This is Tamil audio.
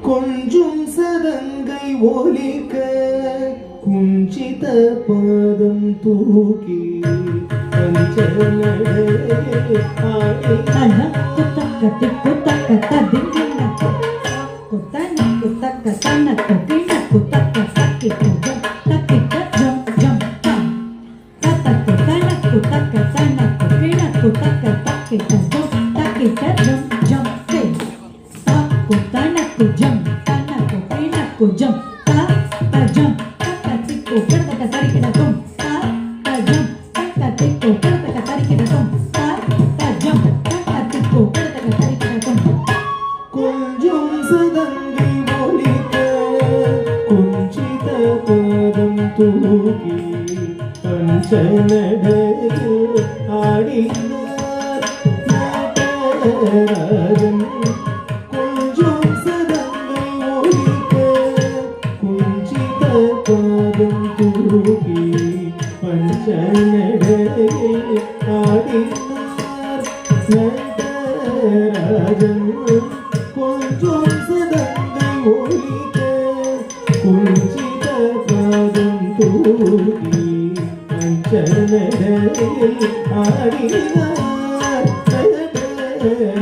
கொஞ்சும் சதங்கை ஒலிக்க குஞ்சித பாதம் தூக்கி கொஞ்சம் சதங்கை ஒலிக்க குஞ்சித பாதம் தூக்கி பஞ்சநடையில் ஆடினார் நடராஜன். கொஞ்சம் சதங்கை ஒலிக்க குஞ்சித பாதம் தூக்கி பஞ்சநடையில் ஆடினார் நடராஜன். கொஞ்சம் சதங்கை ஒலிக்க குஞ்சித பாதம் தூக்கி பஞ்சநடையில் ஆடினார் நடராஜன்.